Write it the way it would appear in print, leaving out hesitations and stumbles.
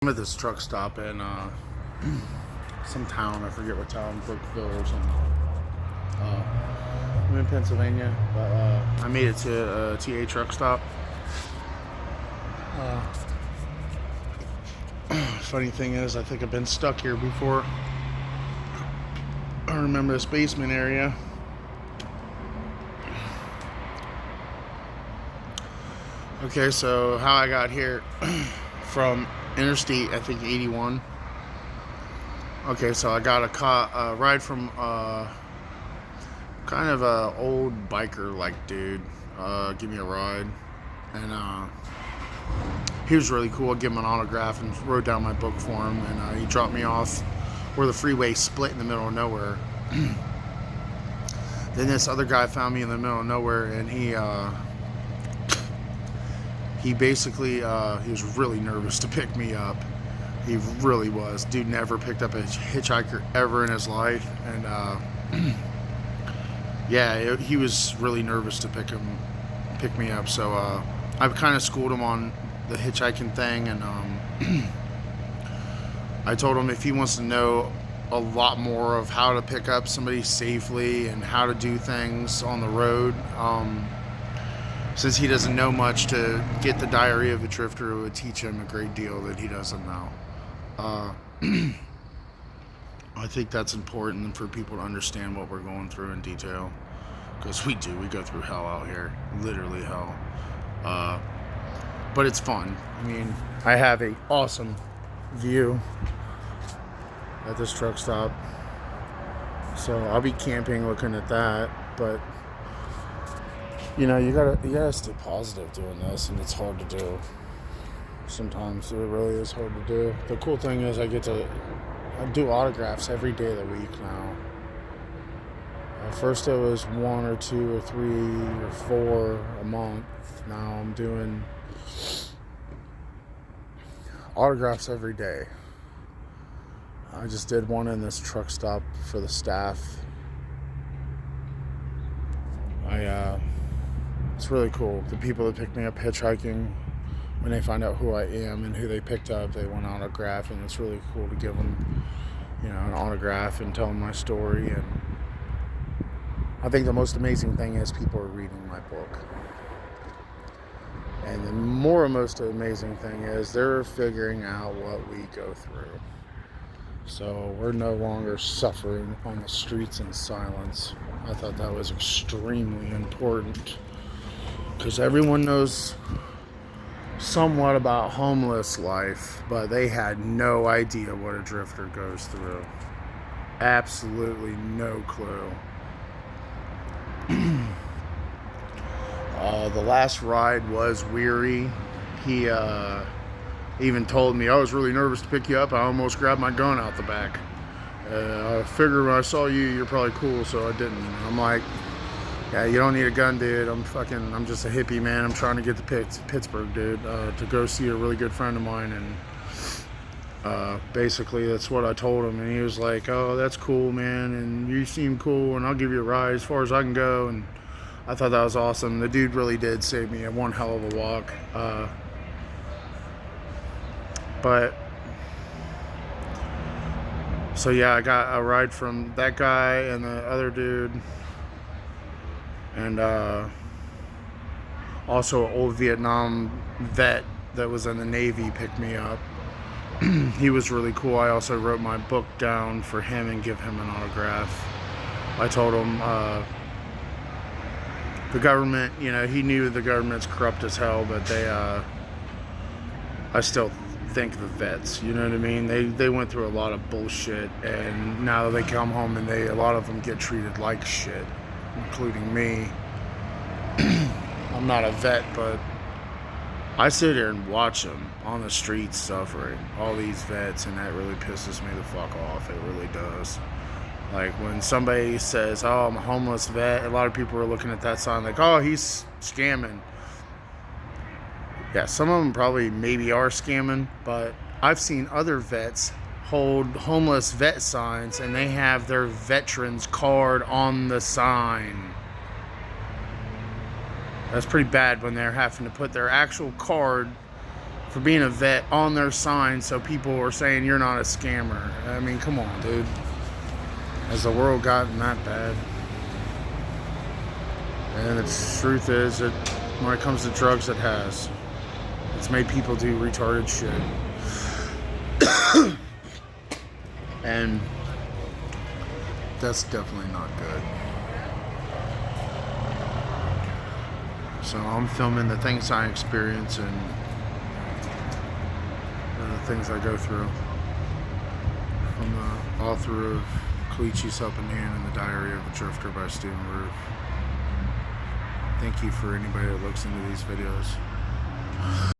I'm at this truck stop in some town. I forget what town, Brookville or something. I'm in Pennsylvania, but I made it to a TA truck stop. Funny thing is, I think I've been stuck here before. I remember this basement area. Okay, so how I got here from Interstate, I think 81. Okay, so I got a ride from kind of a old biker like dude. Give me a ride, and he was really cool. I gave him an autograph and wrote down my book for him, and he dropped me off where the freeway split in the middle of nowhere. Then this other guy found me in the middle of nowhere, and he basically he was really nervous to pick me up. He really was. Dude never picked up a hitchhiker ever in his life, and yeah, he was really nervous to pick me up. So I've kind of schooled him on the hitchhiking thing, and I told him if he wants to know a lot more of how to pick up somebody safely and how to do things on the road, since he doesn't know much, to get the Diary of a Drifter would teach him a great deal that he doesn't know. I think that's important for people to understand what we're going through in detail, because we go through hell out here, literally hell. But it's fun. I mean, I have a awesome view at this truck stop, so I'll be camping looking at that. But you know, you gotta stay positive doing this, and it's hard to do. Sometimes it really is hard to do. The cool thing is I do autographs every day of the week now. At first it was 1 or 2 or 3 or 4 a month. Now I'm doing autographs every day. I just did one in this truck stop for the staff. It's really cool. The people that pick me up hitchhiking, when they find out who I am and who they picked up, they want an autograph, and it's really cool to give them, an autograph and tell them my story. And I think the most amazing thing is people are reading my book. And the most amazing thing is they're figuring out what we go through. So we're no longer suffering on the streets in silence. I thought that was extremely important, because everyone knows somewhat about homeless life, but they had no idea what a drifter goes through. Absolutely no clue. The last ride was weary. He even told me, I was really nervous to pick you up. I almost grabbed my gun out the back. I figured when I saw you, you're probably cool, so I didn't. I'm like, yeah, you don't need a gun, dude. I'm just a hippie, man. I'm trying to get to Pittsburgh, dude, to go see a really good friend of mine. And basically that's what I told him. And he was like, oh, that's cool, man. And you seem cool, and I'll give you a ride as far as I can go. And I thought that was awesome. The dude really did save me one hell of a walk. So yeah, I got a ride from that guy and the other dude. And also an old Vietnam vet that was in the Navy picked me up. He was really cool. I also wrote my book down for him and give him an autograph. I told him the government, he knew the government's corrupt as hell, but I still thank the vets, you know what I mean? They went through a lot of bullshit, and now they come home and a lot of them get treated like shit, including me. I'm not a vet, but I sit here and watch them on the streets suffering, all these vets, and that really pisses me the fuck off. It really does. Like when somebody says, oh, I'm a homeless vet, a lot of people are looking at that sign like, oh, he's scamming. Yeah, some of them probably maybe are scamming, but I've seen other vets hold homeless vet signs, and they have their veterans card on the sign. That's pretty bad when they're having to put their actual card for being a vet on their sign, so people are saying you're not a scammer. I mean, come on, dude. Has the world gotten that bad? And the truth is that when it comes to drugs, it has. It's made people do retarded shit. And that's definitely not good. So I'm filming the things I experience and the things I go through. From the author of Kalichi's Helping Hand and the Diary of a Drifter by Stephen Roof. Thank you for anybody that looks into these videos.